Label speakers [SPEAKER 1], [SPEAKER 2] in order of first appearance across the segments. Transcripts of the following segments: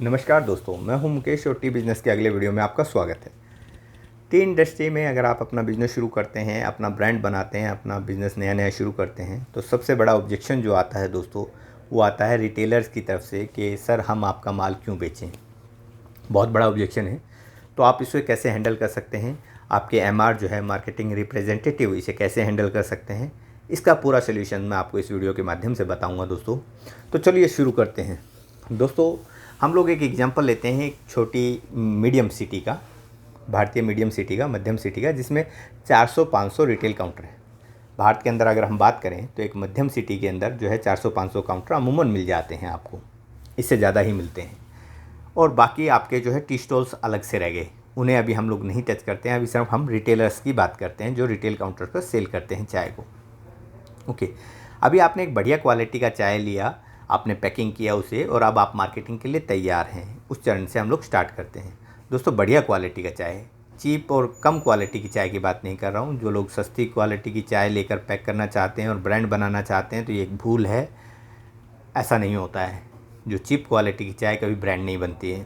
[SPEAKER 1] नमस्कार दोस्तों, मैं हूं मुकेश और टी बिज़नेस के अगले वीडियो में आपका स्वागत है। टी इंडस्ट्री में अगर आप अपना बिज़नेस शुरू करते हैं, अपना ब्रांड बनाते हैं, अपना बिज़नेस नया शुरू करते हैं, तो सबसे बड़ा ऑब्जेक्शन जो आता है दोस्तों, वो आता है रिटेलर्स की तरफ से कि सर हम आपका माल क्यों बेचें। बहुत बड़ा ऑब्जेक्शन है। तो आप इसे कैसे हैंडल कर सकते हैं, आपके एमआर जो है मार्केटिंग रिप्रेजेंटेटिव इसे कैसे हैंडल कर सकते हैं, इसका पूरा सोल्यूशन मैं आपको इस वीडियो के माध्यम से बताऊँगा दोस्तों। तो चलिए शुरू करते हैं। दोस्तों, हम लोग एक एग्जांपल लेते हैं एक छोटी मीडियम सिटी का, भारतीय मीडियम सिटी का, मध्यम सिटी का, जिसमें 400-500 रिटेल काउंटर है। भारत के अंदर अगर हम बात करें तो एक मध्यम सिटी के अंदर जो है 400-500 काउंटर अमूमन मिल जाते हैं आपको, इससे ज़्यादा ही मिलते हैं। और बाकी आपके जो है टी स्टॉल्स अलग से रह गए, उन्हें अभी हम लोग नहीं टच करते हैं। अभी सिर्फ हम रिटेलर्स की बात करते हैं जो रिटेल काउंटर पर सेल करते हैं चाय को। ओके, अभी आपने एक बढ़िया क्वालिटी का चाय लिया, आपने पैकिंग किया उसे, और अब आप मार्केटिंग के लिए तैयार हैं। उस चरण से हम लोग स्टार्ट करते हैं। दोस्तों, बढ़िया क्वालिटी का चाय है, चीप और कम क्वालिटी की चाय की बात नहीं कर रहा हूँ। जो लोग सस्ती क्वालिटी की चाय लेकर पैक करना चाहते हैं और ब्रांड बनाना चाहते हैं तो ये एक भूल है। ऐसा नहीं होता है। जो चीप क्वालिटी की चाय कभी ब्रांड नहीं बनती है।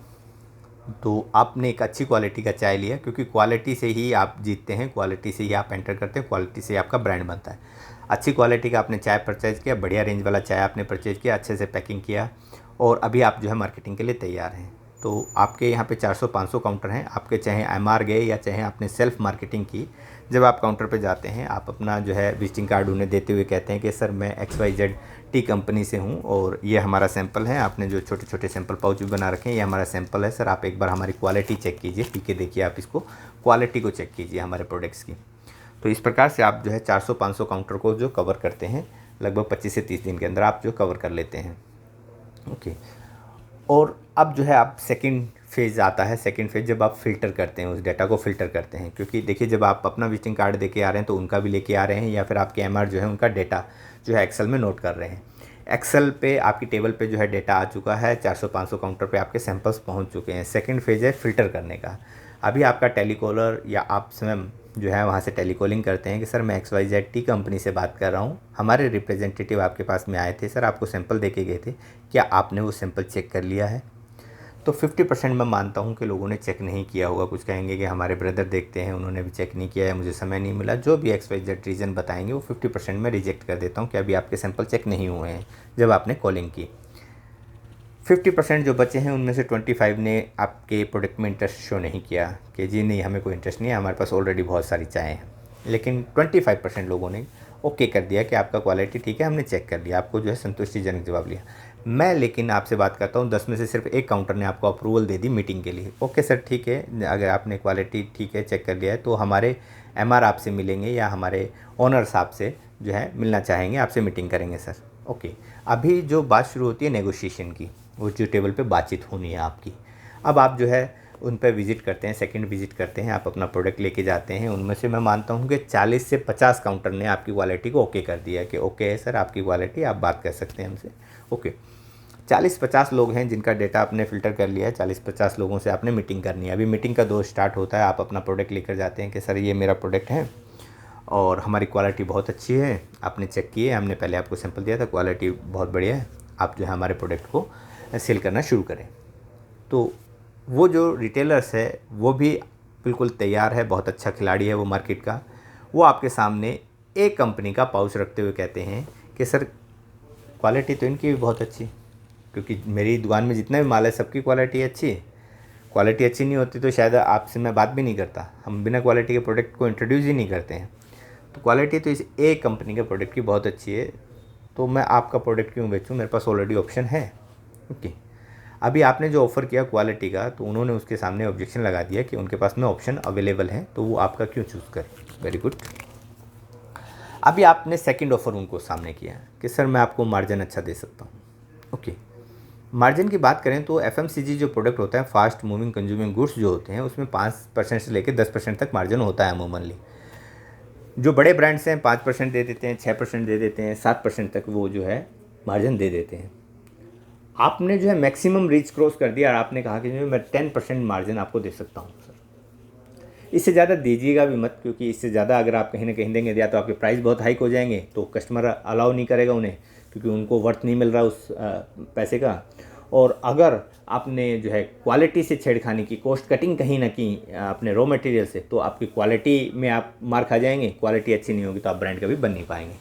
[SPEAKER 1] तो आपने एक अच्छी क्वालिटी का चाय लिया, क्योंकि क्वालिटी से ही आप जीतते हैं, क्वालिटी से ही आप एंटर करते हैं, क्वालिटी से ही आपका ब्रांड बनता है। अच्छी क्वालिटी का आपने चाय परचेज़ किया, बढ़िया रेंज वाला चाय आपने परचेज़ किया, अच्छे से पैकिंग किया, और अभी आप जो है मार्केटिंग के लिए तैयार हैं। तो आपके यहाँ पे 400-500 काउंटर हैं। आपके चाहे एमआर गए या चाहे आपने सेल्फ मार्केटिंग की, जब आप काउंटर पे जाते हैं, आप अपना जो है विजिटिंग कार्ड उन्हें देते हुए कहते हैं कि सर मैं XYZ टी कंपनी से हूँ और ये हमारा सैंपल है। आपने जो छोटे छोटे सैंपल पाउच भी बना रखे हैं, ये हमारा सैंपल है सर, आप एक बार हमारी क्वालिटी चेक कीजिए, पी के देखिए, आप इसको क्वालिटी को चेक कीजिए हमारे प्रोडक्ट्स की। तो इस प्रकार से आप जो है 400-500 काउंटर को जो कवर करते हैं, लगभग 25 से 30 दिन के अंदर आप जो कवर कर लेते हैं। ओके, और अब जो है आप सेकंड फेज़ आता है। सेकंड फेज़ जब आप फ़िल्टर करते हैं, उस डाटा को फ़िल्टर करते हैं, क्योंकि देखिए जब आप अपना विजिटिंग कार्ड देके आ रहे हैं तो उनका भी लेके आ रहे हैं, या फिर आपके एमआर जो है उनका डेटा जो है एक्सेल में नोट कर रहे हैं। एक्सेल पे आपकी टेबल पे जो है डेटा आ चुका है, 400-500 काउंटर पे आपके सैंपल्स पहुंच चुके हैं। सेकंड फेज़ है फ़िल्टर करने का। अभी आपका टेलीकॉलर या आप स्वयं जो है वहाँ से टेलीकॉलिंग करते हैं कि सर मैं XYZ टी कंपनी से बात कर रहा हूँ, हमारे रिप्रेजेंटेटिव आपके पास में आए थे, सर आपको सैंपल दे के गए थे, क्या आपने वो सैंपल चेक कर लिया है? तो 50% मैं मानता हूँ कि लोगों ने चेक नहीं किया होगा। कुछ कहेंगे कि हमारे ब्रदर देखते हैं, उन्होंने भी चेक नहीं किया है, मुझे समय नहीं मिला, जो भी XYZ रीज़न बताएंगे वो 50% में रिजेक्ट कर देता हूँ कि अभी आपके सैंपल चेक नहीं हुए हैं जब आपने कॉलिंग की। 50% जो बचे हैं उनमें से 25 ने आपके प्रोडक्ट में इंटरेस्ट शो नहीं किया कि जी नहीं, हमें कोई इंटरेस्ट नहीं है, हमारे पास ऑलरेडी बहुत सारी चाय हैं। लेकिन 25% लोगों ने ओके कर दिया कि आपका क्वालिटी ठीक है, हमने चेक कर लिया, आपको जो है संतुष्टिजनक जवाब लिया। मैं लेकिन आपसे बात करता हूँ, 10 में से सिर्फ एक काउंटर ने आपको अप्रूवल दे दी मीटिंग के लिए। ओके सर, ठीक है, अगर आपने क्वालिटी ठीक है चेक कर लिया है तो हमारे एमआर आपसे मिलेंगे या हमारे ओनर साहब से जो है मिलना चाहेंगे, आपसे मीटिंग करेंगे सर। ओके, अभी जो बात शुरू होती है नेगोशिएशन की, वो जो टेबल पे बातचीत होनी है आपकी। अब आप जो है उन पर विज़िट करते हैं, सेकंड विज़िट करते हैं, आप अपना प्रोडक्ट लेके जाते हैं। उनमें से मैं मानता हूँ कि 40 से 50 काउंटर ने आपकी क्वालिटी को ओके कर दिया कि ओके है सर आपकी क्वालिटी, आप बात कर सकते हैं हमसे। ओके, 40-50 लोग हैं जिनका डेटा आपने फ़िल्टर कर लिया है। 40-50 लोगों से आपने मीटिंग करनी है। अभी मीटिंग का दौर स्टार्ट होता है। आप अपना प्रोडक्ट लेकर जाते हैं कि सर ये मेरा प्रोडक्ट है और हमारी क्वालिटी बहुत अच्छी है, आपने चेक किए, हमने पहले आपको सैंपल दिया था, क्वालिटी बहुत बढ़िया है, आप जो है हमारे प्रोडक्ट को सेल करना शुरू करें। तो वो जो रिटेलर्स है वो भी बिल्कुल तैयार है, बहुत अच्छा खिलाड़ी है वो मार्केट का। वो आपके सामने एक कंपनी का पाउच रखते हुए कहते हैं कि सर क्वालिटी तो इनकी भी बहुत अच्छी, क्योंकि मेरी दुकान में जितना भी माल है सबकी क्वालिटी अच्छी है। क्वालिटी अच्छी नहीं होती तो शायद आपसे मैं बात भी नहीं करता, हम बिना क्वालिटी के प्रोडक्ट को इंट्रोड्यूस ही नहीं करते हैं। तो क्वालिटी तो इस एक कंपनी के प्रोडक्ट की बहुत अच्छी है, तो मैं आपका प्रोडक्ट क्यों बेचूं, मेरे पास ऑलरेडी ऑप्शन है। ओके, अभी आपने जो ऑफ़र किया क्वालिटी का, तो उन्होंने उसके सामने ऑब्जेक्शन लगा दिया कि उनके पास में ऑप्शन अवेलेबल है, तो वो आपका क्यों चूज़ करें। Very good. अभी आपने सेकंड ऑफ़र उनको सामने किया कि सर मैं आपको मार्जिन अच्छा दे सकता हूँ। ओके, मार्जिन की बात करें तो FMCG जो प्रोडक्ट होता है, फास्ट मूविंग कंज्यूमिंग गुड्स जो होते हैं, उसमें 5% से लेकर 10% तक मार्जिन होता है अमूमनली। जो बड़े ब्रांड्स हैं 5% दे देते हैं, 6% दे देते हैं, 7% तक वो जो है मार्जिन दे देते हैं। आपने जो है मैक्सिमम रीच क्रॉस कर दिया और आपने कहा कि जो मैं 10% मार्जिन आपको दे सकता हूँ सर, इससे ज़्यादा दीजिएगा भी मत, क्योंकि इससे ज़्यादा अगर आप कहीं ना कहीं देंगे या तो आपके प्राइस बहुत हाइक हो जाएंगे, तो कस्टमर अलाउ नहीं करेगा उन्हें, क्योंकि उनको वर्थ नहीं मिल रहा उस पैसे का। और अगर आपने जो है क्वालिटी से छेड़खानी की, कॉस्ट कटिंग कहीं ना कहीं अपने रॉ मटेरियल से, तो आपकी क्वालिटी में आप मार खा जाएंगे। क्वालिटी अच्छी नहीं होगी तो आप ब्रांड कभी बन नहीं पाएंगे।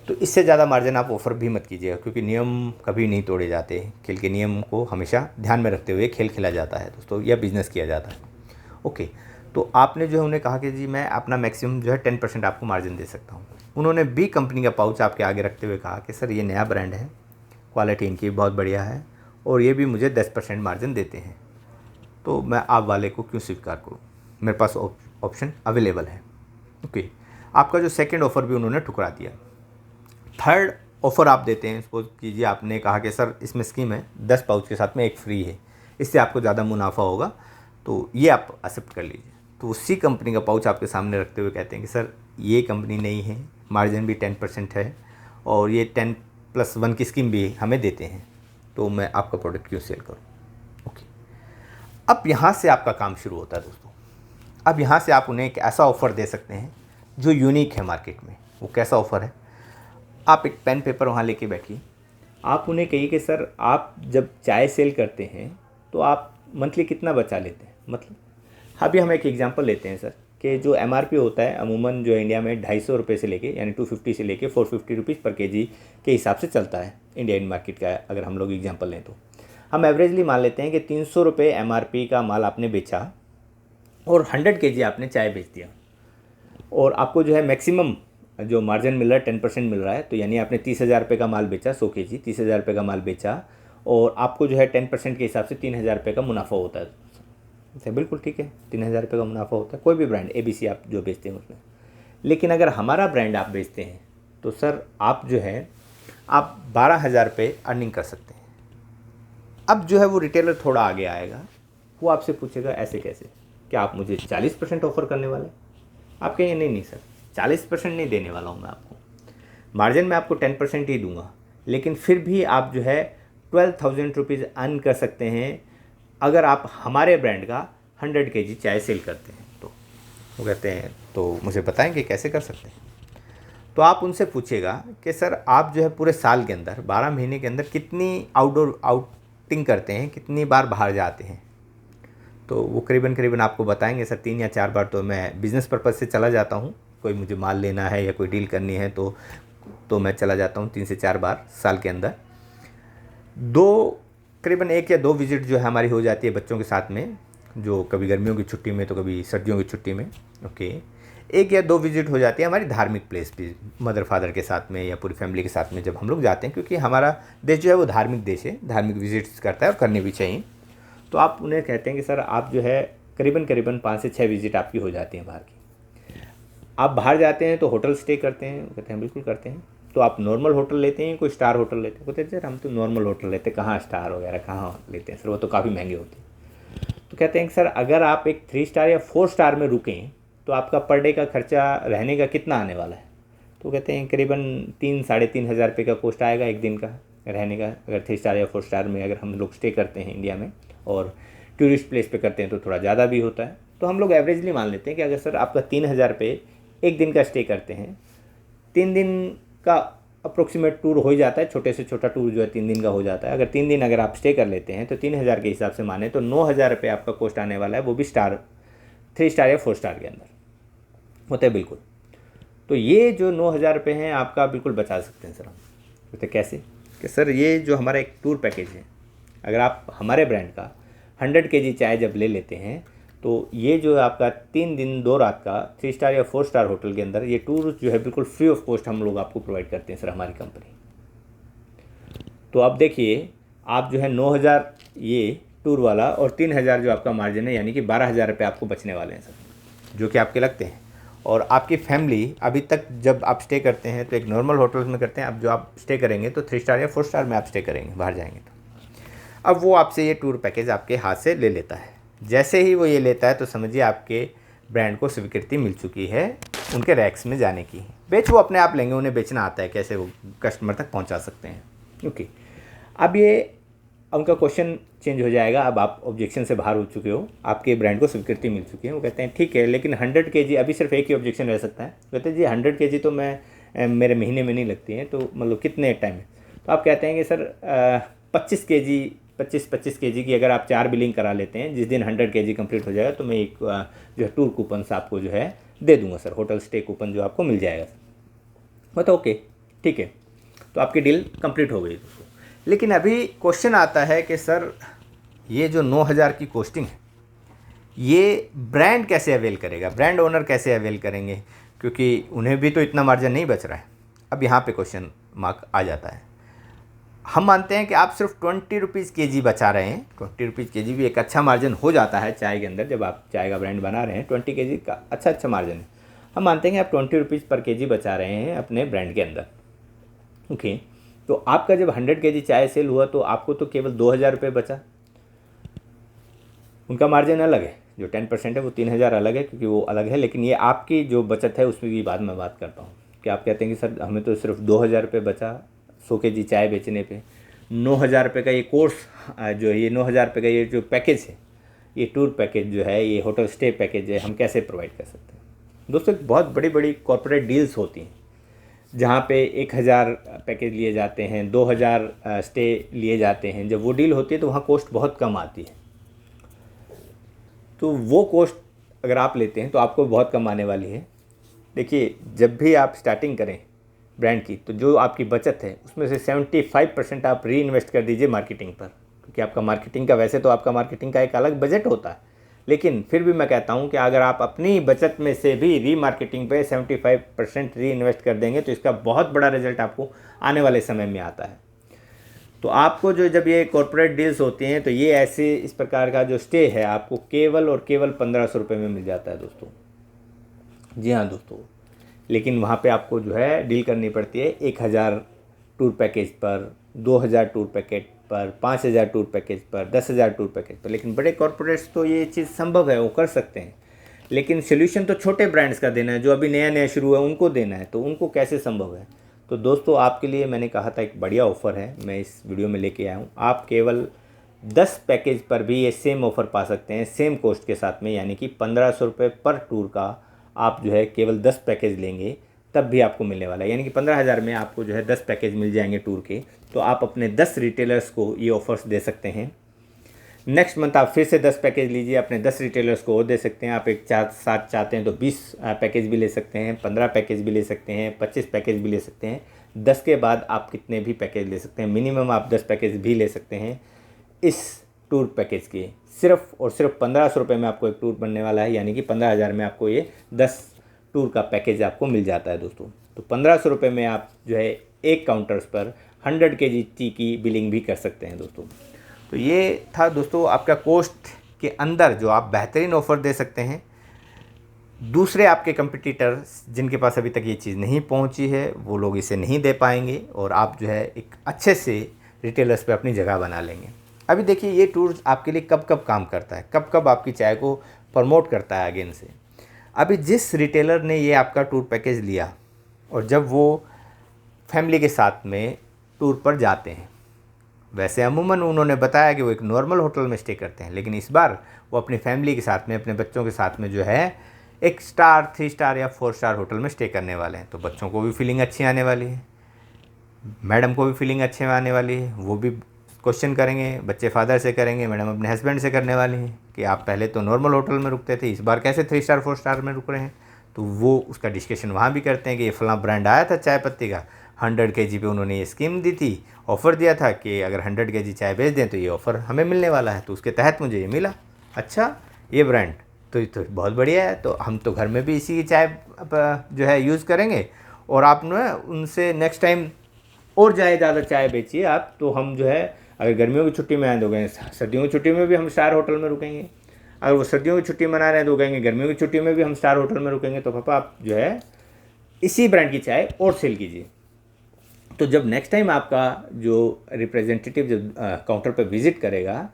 [SPEAKER 1] तो इससे ज़्यादा मार्जिन आप ऑफ़र भी मत कीजिएगा, क्योंकि नियम कभी नहीं तोड़े जाते। खेल के नियम को हमेशा ध्यान में रखते हुए खेल खेला जाता है दोस्तों, या बिज़नेस किया जाता है। ओके, तो आपने जो है उन्हें कहा कि जी मैं अपना मैक्सिमम जो है 10% आपको मार्जिन दे सकता हूँ। उन्होंने बी कंपनी का पाउच आपके आगे रखते हुए कहा कि सर ये नया ब्रांड है, क्वालिटी इनकी बहुत बढ़िया है और ये भी मुझे 10% मार्जिन देते हैं, तो मैं आप वाले को क्यों स्वीकार करूँ, मेरे पास ऑप्शन अवेलेबल है। ओके, आपका जो सेकंड ऑफ़र भी उन्होंने ठुकरा दिया। थर्ड ऑफ़र आप देते हैं, सपोज कीजिए आपने कहा कि सर इसमें स्कीम है 10 पाउच के साथ में एक फ्री है, इससे आपको ज़्यादा मुनाफा होगा, तो ये आप एक्सेप्ट कर लीजिए। तो उसी कंपनी का पाउच आपके सामने रखते हुए कहते हैं कि सर ये कंपनी नहीं है, मार्जिन भी 10% है और ये 10+1 की स्कीम भी हमें देते हैं, तो मैं आपका प्रोडक्ट क्यों सेल करूँ। ओके, अब यहाँ से आपका काम शुरू होता है दोस्तों। अब यहाँ से आप उन्हें एक ऐसा ऑफ़र दे सकते हैं जो यूनिक है मार्केट में। वो कैसा ऑफ़र है, आप एक पेन पेपर वहाँ लेके बैठिए, आप उन्हें कहिए कि सर आप जब चाय सेल करते हैं तो आप मंथली कितना बचा लेते हैं। मतलब अभी हम एक एग्जांपल लेते हैं सर, कि जो एमआरपी होता है अमूमन जो इंडिया में 250 रुपये से लेके, यानी 250 से लेके 450 रुपीज़ पर केजी के हिसाब से चलता है इंडियन मार्केट का। अगर हम लोग एग्जांपल लें तो हम एवरेजली मान लेते हैं कि 300 रुपये एमआरपी का माल आपने बेचा और 100 केजी आपने चाय बेच दिया, और आपको जो है मैक्सिमम जो मार्जिन मिल रहा है 10% मिल रहा है। तो यानी आपने 30,000 रुपये का माल बेचा, 100 केजी 30,000 रुपये का माल बेचा, और आपको जो है 10% के हिसाब से 3,000 रुपये का मुनाफा होता है। तो बिल्कुल ठीक है, 3,000 रुपये का मुनाफा होता है कोई भी ब्रांड ABC आप जो बेचते हैं उसमें। लेकिन अगर हमारा ब्रांड आप बेचते हैं तो सर आप जो है आप 12,000 रुपये अर्निंग कर सकते हैं। अब जो है वो रिटेलर थोड़ा आगे आएगा, वो आपसे पूछेगा ऐसे कैसे, क्या आप मुझे 40% ऑफ़र करने वाले। आप कहेंगे नहीं नहीं सर, 40% नहीं देने वाला हूँ मैं आपको, मार्जिन मैं आपको 10% ही दूंगा, लेकिन फिर भी आप जो है 12,000 रुपीज़ अर्न कर सकते हैं अगर आप हमारे ब्रांड का 100 केजी चाय सेल करते हैं। तो वो कहते हैं तो मुझे बताएंगे कैसे कर सकते हैं। तो आप उनसे पूछेगा कि सर आप जो है पूरे साल के अंदर 12 महीने के अंदर कितनी आउटडोर आउटिंग करते हैं, कितनी बार बाहर जाते हैं। तो वो करीबन आपको बताएंगे सर 3 या 4 बार तो मैं बिज़नेस पर्पज़ से चला जाता हूँ, कोई मुझे माल लेना है या कोई डील करनी है तो मैं चला जाता हूँ 3 से 4 बार साल के अंदर। करीबन 1 या 2 विज़िट जो है हमारी हो जाती है बच्चों के साथ में, जो कभी गर्मियों की छुट्टी में तो कभी सर्दियों की छुट्टी में। ओके, 1 या 2 विज़िट हो जाती है हमारी धार्मिक प्लेस भी, मदर फादर के साथ में या पूरी फैमिली के साथ में जब हम लोग जाते हैं, क्योंकि हमारा देश जो है वो धार्मिक देश है, धार्मिक विजिट्स करता है और करने भी चाहिए। तो आप उन्हें कहते हैं कि सर आप जो है करीबन 5 से 6 विज़िट आपकी हो जाती हैं बाहर की। आप बाहर जाते हैं तो होटल स्टे करते हैं, कहते हैं बिल्कुल करते हैं। तो आप नॉर्मल होटल लेते हैं कोई स्टार होटल लेते हैं, कहते हैं सर हम तो नॉर्मल होटल लेते हैं, कहाँ स्टार वगैरह कहाँ लेते हैं सर, वो तो काफ़ी महंगे होते हैं। तो कहते हैं कि सर अगर आप एक 3 स्टार या 4 स्टार में रुकें तो आपका पर डे का खर्चा रहने का कितना आने वाला है। तो कहते हैं करीबन 3-3.5 हज़ार रुपये का कॉस्ट आएगा एक दिन का रहने का, अगर 3 स्टार या 4 स्टार में अगर हम लोग स्टे करते हैं इंडिया में, और टूरिस्ट प्लेस पे करते हैं तो थोड़ा ज़्यादा भी होता है। तो हम लोग एवरेजली मान लेते हैं कि अगर सर आपका 3,000 रुपये एक दिन का स्टे करते हैं, 3 दिन का अप्रोक्सीमेट टूर हो जाता है, छोटे से छोटा टूर जो है 3 दिन का हो जाता है। अगर 3 दिन अगर आप स्टे कर लेते हैं तो 3,000 के हिसाब से माने तो 9,000 रुपये आपका कॉस्ट आने वाला है, वो भी 3 स्टार या 4 स्टार के अंदर होता है बिल्कुल। तो ये जो 9,000 रुपये हैं आपका बिल्कुल बचा सकते हैं सर हम। कहते कैसे कि सर ये जो हमारा एक टूर पैकेज है, अगर आप हमारे ब्रांड का 100 केजी चाय जब ले लेते हैं तो ये जो आपका 3 दिन 2 रात का 3 स्टार या 4 स्टार होटल के अंदर ये टूर जो है बिल्कुल फ्री ऑफ कॉस्ट हम लोग आपको प्रोवाइड करते हैं सर, हमारी कंपनी। तो अब देखिए आप जो है 9,000 ये टूर वाला और 3,000 जो आपका मार्जिन है, यानी कि 12,000 रुपये आपको बचने वाले हैं सर, जो कि आपके लगते हैं। और आपकी फैमिली अभी तक जब आप स्टे करते हैं तो एक नॉर्मल होटल में करते हैं, अब जो आप स्टे करेंगे तो 3 स्टार या 4 स्टार में आप स्टे करेंगे बाहर जाएंगे तो अब वो आपसे ये टूर पैकेज आपके हाथ से ले लेता है। जैसे ही वो ये लेता है तो समझिए आपके ब्रांड को स्वीकृति मिल चुकी है उनके रैक्स में जाने की। बेच वो अपने आप लेंगे, उन्हें बेचना आता है कैसे वो कस्टमर तक पहुंचा सकते हैं। ओके, अब ये उनका क्वेश्चन चेंज हो जाएगा। अब आप ऑब्जेक्शन से बाहर हो चुके हो, आपके ब्रांड को स्वीकृति मिल चुकी है। वो कहते हैं ठीक है, लेकिन 100 केजी अभी सिर्फ एक ही ऑब्जेक्शन रह सकता है। कहते हैं जी 100 केजी तो मेरे महीने में नहीं लगती है, तो मतलब कितने टाइम में। तो आप कहते हैं कि सर 25 केजी 25-25 केजी की अगर आप 4 बिलिंग करा लेते हैं, जिस दिन 100 केजी कंप्लीट हो जाएगा तो मैं एक जो है टूर कूपन आपको जो है दे दूंगा सर, होटल स्टे कूपन जो आपको मिल जाएगा। मतलब ओके, ठीक है, तो आपकी डील कंप्लीट हो गई दोस्तों। लेकिन अभी क्वेश्चन आता है कि सर ये जो 9,000 की कॉस्टिंग है ये ब्रांड कैसे अवेल करेगा, ब्रांड ओनर कैसे अवेल करेंगे, क्योंकि उन्हें भी तो इतना मार्जिन नहीं बच रहा है। अब यहाँ पे क्वेश्चन मार्क आ जाता है। हम मानते हैं कि आप सिर्फ 20 रुपीज़ के जी बचा रहे हैं। 20 रुपीज़ के जी भी एक अच्छा मार्जिन हो जाता है चाय के अंदर, जब आप चाय का ब्रांड बना रहे हैं 20 के जी का अच्छा मार्जिन है। हम मानते हैं कि आप 20 रुपीज़ पर के जी बचा रहे हैं अपने ब्रांड के अंदर, ओके। तो आपका जब 100 के जी चाय सेल हुआ तो आपको तो केवल 2,000 रुपये बचा। उनका मार्जिन अलग है, जो 10% है वो 3,000 अलग है, क्योंकि वो अलग है। लेकिन ये आपकी जो बचत है उसमें भी बाद में बात करता हूँ कि आप कहते हैं कि सर हमें तो सिर्फ 2,000 रुपये बचा 100 के जी चाय बेचने पे। 9,000 रुपये का ये कोर्स जो है, ये 9,000 रुपये का ये जो पैकेज है, ये टूर पैकेज जो है, ये होटल स्टे पैकेज है, हम कैसे प्रोवाइड कर सकते हैं दोस्तों। बहुत बड़ी बड़ी कॉर्पोरेट डील्स होती हैं जहाँ पे 1,000 पैकेज लिए जाते हैं, 2,000 स्टे लिए जाते हैं। जब वो डील होती है तो वहाँ कॉस्ट बहुत कम आती है। तो वो कॉस्ट अगर आप लेते हैं तो आपको बहुत कम आने वाली है। देखिए, जब भी आप स्टार्टिंग करें ब्रांड की, तो जो आपकी बचत है उसमें से 75% आप री इन्वेस्ट कर दीजिए मार्केटिंग पर, क्योंकि आपका मार्केटिंग का, वैसे तो आपका मार्केटिंग का एक अलग बजट होता है, लेकिन फिर भी मैं कहता हूं कि अगर आप अपनी बचत में से भी री मार्केटिंग पे 75% री इन्वेस्ट कर देंगे तो इसका बहुत बड़ा रिजल्ट आपको आने वाले समय में आता है। तो आपको जो जब ये कॉर्पोरेट डील्स होती हैं तो ये ऐसे इस प्रकार का जो स्टे है आपको केवल और केवल 1,500 रुपये में मिल जाता है दोस्तों। जी हाँ दोस्तों, लेकिन वहाँ पे आपको जो है डील करनी पड़ती है 1,000 टूर पैकेज पर, 2,000 टूर पैकेज पर, 5,000 टूर पैकेज पर, 10,000 टूर पैकेज पर। लेकिन बड़े कॉर्पोरेट्स तो ये चीज़ संभव है, वो कर सकते हैं, लेकिन सोल्यूशन तो छोटे ब्रांड्स का देना है, जो अभी नया नया शुरू है उनको देना है, तो उनको कैसे संभव है। तो दोस्तों आपके लिए मैंने कहा था एक बढ़िया ऑफ़र है, मैं इस वीडियो में लेके आया हूँ। आप केवल 10 पैकेज पर भी ये सेम ऑफ़र पा सकते हैं, सेम कॉस्ट के साथ में, यानी कि 1,500 रुपये पर टूर का आप जो है केवल 10 पैकेज लेंगे तब भी आपको मिलने वाला है। यानी कि 15,000 में आपको जो है 10 पैकेज मिल जाएंगे टूर के। तो आप अपने 10 रिटेलर्स को ये ऑफ़र्स दे सकते हैं। नेक्स्ट मंथ आप फिर से 10 पैकेज लीजिए, अपने 10 रिटेलर्स को और दे सकते हैं। आप एक साथ चाहते हैं तो 20 पैकेज भी ले सकते हैं, 15 पैकेज भी ले सकते हैं, 25 पैकेज भी ले सकते हैं। 10 के बाद आप कितने भी पैकेज ले सकते हैं, मिनिमम आप 10 पैकेज भी ले सकते हैं। इस टूर पैकेज के सिर्फ और सिर्फ 1,500 रुपये में आपको एक टूर बनने वाला है, यानी कि 15,000 में आपको ये 10 टूर का पैकेज आपको मिल जाता है दोस्तों। तो 1,500 रुपये में आप जो है एक काउंटर्स पर 100 केजी टी की बिलिंग भी कर सकते हैं दोस्तों। तो ये था दोस्तों आपका कोस्ट के अंदर जो आप बेहतरीन ऑफ़र दे सकते हैं। दूसरे आपके कंपटीटर जिनके पास अभी तक ये चीज़ नहीं पहुंची है वो लोग इसे नहीं दे पाएंगे, और आप जो है एक अच्छे से रिटेलर्स पे अपनी जगह बना लेंगे। अभी देखिए ये टूर आपके लिए कब कब काम करता है, कब कब आपकी चाय को प्रमोट करता है अगेन से। अभी जिस रिटेलर ने ये आपका टूर पैकेज लिया और जब वो फैमिली के साथ में टूर पर जाते हैं, वैसे अमूमन उन्होंने बताया कि वो एक नॉर्मल होटल में स्टे करते हैं, लेकिन इस बार वो अपनी फैमिली के साथ में, अपने बच्चों के साथ में जो है एक स्टार, 3 स्टार या 4 स्टार होटल में स्टे करने वाले हैं। तो बच्चों को भी फीलिंग अच्छी आने वाली है, मैडम को भी फीलिंग अच्छी आने वाली है। वो भी क्वेश्चन करेंगे, बच्चे फादर से करेंगे, मैडम अपने हस्बैंड से करने वाली हैं कि आप पहले तो नॉर्मल होटल में रुकते थे, इस बार कैसे 3 स्टार 4 स्टार में रुक रहे हैं। तो वो उसका डिस्कशन वहाँ भी करते हैं कि ये फलां ब्रांड आया था चाय पत्ती का, 100 केजी पे उन्होंने ये स्कीम दी थी, ऑफ़र दिया था कि अगर 100 केजी चाय बेच दें तो ये ऑफ़र हमें मिलने वाला है, तो उसके तहत मुझे ये मिला। अच्छा, ये ब्रांड तो ये तो बहुत बढ़िया है, तो हम तो घर में भी इसी की चाय जो है यूज़ करेंगे, और आप ना उनसे नेक्स्ट टाइम और ज़्यादा चाय बेचिए आप, तो हम जो है अगर गर्मियों की छुट्टी में आए तो गए, सर्दियों की छुट्टी में भी हम स्टार होटल में रुकेंगे। अगर वो सर्दियों की छुट्टी मना रहे हैं तो कहेंगे गर्मियों की छुट्टी में भी हम स्टार होटल में रुकेंगे। तो पापा आप जो है इसी ब्रांड की चाय और सेल कीजिए। तो जब नेक्स्ट टाइम आपका जो रिप्रेजेंटेटिव जब काउंटर पर विज़िट करेगा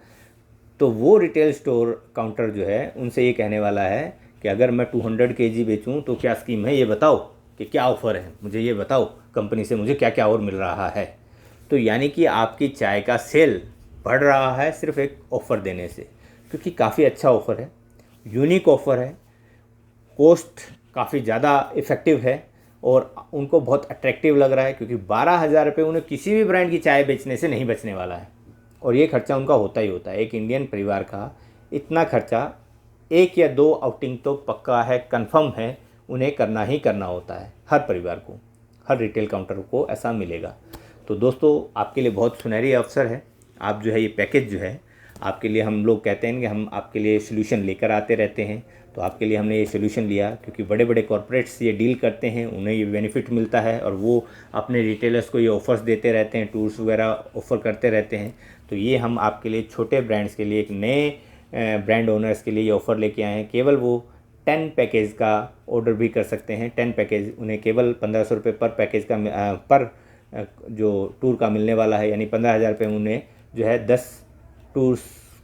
[SPEAKER 1] तो वो रिटेल स्टोर काउंटर जो है उनसे ये कहने वाला है कि अगर मैं 200 केजी बेचूं तो क्या स्कीम है, ये बताओ कि क्या ऑफ़र है, मुझे ये बताओ कंपनी से मुझे क्या क्या और मिल रहा है। तो यानी कि आपकी चाय का सेल बढ़ रहा है सिर्फ एक ऑफ़र देने से, क्योंकि काफ़ी अच्छा ऑफ़र है, यूनिक ऑफ़र है, कॉस्ट काफ़ी ज़्यादा इफ़ेक्टिव है और उनको बहुत अट्रैक्टिव लग रहा है, क्योंकि 12,000 रुपये उन्हें किसी भी ब्रांड की चाय बेचने से नहीं बचने वाला है। और ये खर्चा उनका होता ही होता है। एक इंडियन परिवार का इतना खर्चा 1 या 2 आउटिंग तो पक्का है, कंफर्म है, उन्हें करना ही करना होता है। हर परिवार को, हर रिटेल काउंटर को ऐसा मिलेगा। तो दोस्तों आपके लिए बहुत सुनहरी अवसर है। आप जो है ये पैकेज जो है आपके लिए, हम लोग कहते हैं कि हम आपके लिए सोल्यूशन लेकर आते रहते हैं, तो आपके लिए हमने ये सोल्यूशन लिया क्योंकि बड़े बड़े कॉर्पोरेट्स ये डील करते हैं, उन्हें ये बेनिफिट मिलता है और वो अपने रिटेलर्स को ये ऑफ़र्स देते रहते हैं, टूर्स वगैरह ऑफ़र करते रहते हैं। तो ये हम आपके लिए छोटे ब्रांड्स के लिए, एक नए ब्रांड ओनर्स के लिए ये ऑफ़र लेके आए हैं। केवल वो 10 पैकेज का ऑर्डर भी कर सकते हैं। 10 पैकेज उन्हें केवल 1500 रुपये पर पैकेज का पर जो टूर का मिलने वाला है, यानी 15,000 रुपये उन्हें जो है 10 टूर्स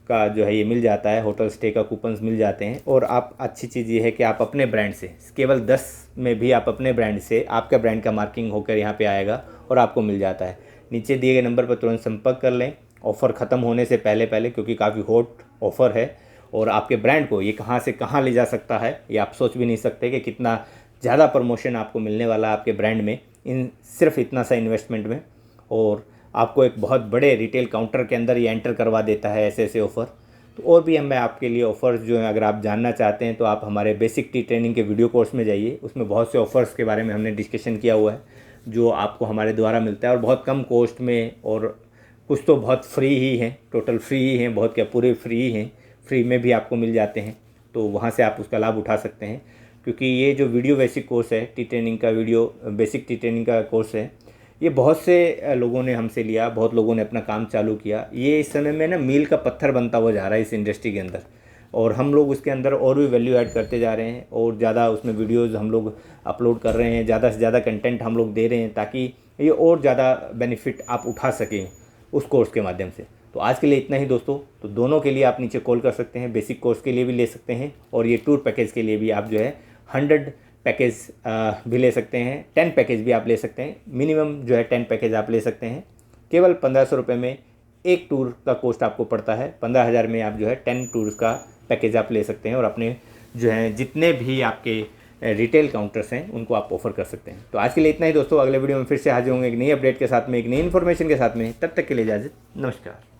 [SPEAKER 1] का जो है ये मिल जाता है, होटल स्टे का कूपन्स मिल जाते हैं। और आप, अच्छी चीज़ ये है कि आप अपने ब्रांड से, केवल 10 में भी आप अपने ब्रांड से, आपका ब्रांड का मार्किंग होकर यहाँ पे आएगा और आपको मिल जाता है। नीचे दिए गए नंबर पर तुरंत संपर्क कर लें, ऑफ़र ख़त्म होने से पहले पहले, क्योंकि काफ़ी हॉट ऑफ़र है और आपके ब्रांड को ये कहाँ से कहाँ ले जा सकता है, ये आप सोच भी नहीं सकते कि कितना ज़्यादा प्रमोशन आपको मिलने वाला है आपके ब्रांड में, इन सिर्फ इतना सा इन्वेस्टमेंट में। और आपको एक बहुत बड़े रिटेल काउंटर के अंदर ये एंटर करवा देता है ऐसे ऐसे ऑफ़र। तो और भी मैं आपके लिए ऑफ़र्स जो हैं, अगर आप जानना चाहते हैं तो आप हमारे बेसिक टी ट्रेनिंग के वीडियो कोर्स में जाइए, उसमें बहुत से ऑफ़र्स के बारे में हमने डिस्कशन किया हुआ है जो आपको हमारे द्वारा मिलता है और बहुत कम कॉस्ट में, और कुछ तो बहुत फ्री ही हैं, टोटल फ्री ही हैं, बहुत क्या पूरे फ्री ही हैं, फ्री में भी आपको मिल जाते हैं। तो वहाँ से आप उसका लाभ उठा सकते हैं, क्योंकि ये जो वीडियो बेसिक कोर्स है, टी ट्रेनिंग का वीडियो बेसिक टी ट्रेनिंग का कोर्स है, ये बहुत से लोगों ने हमसे लिया, बहुत लोगों ने अपना काम चालू किया। ये इस समय में ना मील का पत्थर बनता हुआ जा रहा है इस इंडस्ट्री के अंदर, और हम लोग उसके अंदर और भी वैल्यू ऐड करते जा रहे हैं और ज़्यादा उसमें वीडियोज़ हम लोग अपलोड कर रहे हैं, ज़्यादा से ज़्यादा कंटेंट हम लोग दे रहे हैं ताकि ये और ज़्यादा बेनिफिट आप उठा सकें उस कोर्स के माध्यम से। तो आज के लिए इतना ही दोस्तों। तो दोनों के लिए आप नीचे कॉल कर सकते हैं, बेसिक कोर्स के लिए भी ले सकते हैं और ये टूर पैकेज के लिए भी आप जो है 100 पैकेज भी ले सकते हैं, 10 पैकेज भी आप ले सकते हैं। मिनिमम जो है 10 पैकेज आप ले सकते हैं। केवल 1500 रुपये में एक टूर का कॉस्ट आपको पड़ता है। 15,000 में आप जो है 10 टूर्स का पैकेज आप ले सकते हैं और अपने जो है जितने भी आपके रिटेल काउंटर्स हैं उनको आप ऑफर कर सकते हैं। तो आज के लिए इतना ही दोस्तों। अगले वीडियो में फिर से हाजिर होंगे एक नई अपडेट के साथ में, एक नई इन्फॉर्मेशन के साथ में। तब तक के लिए इजाज़त, नमस्कार।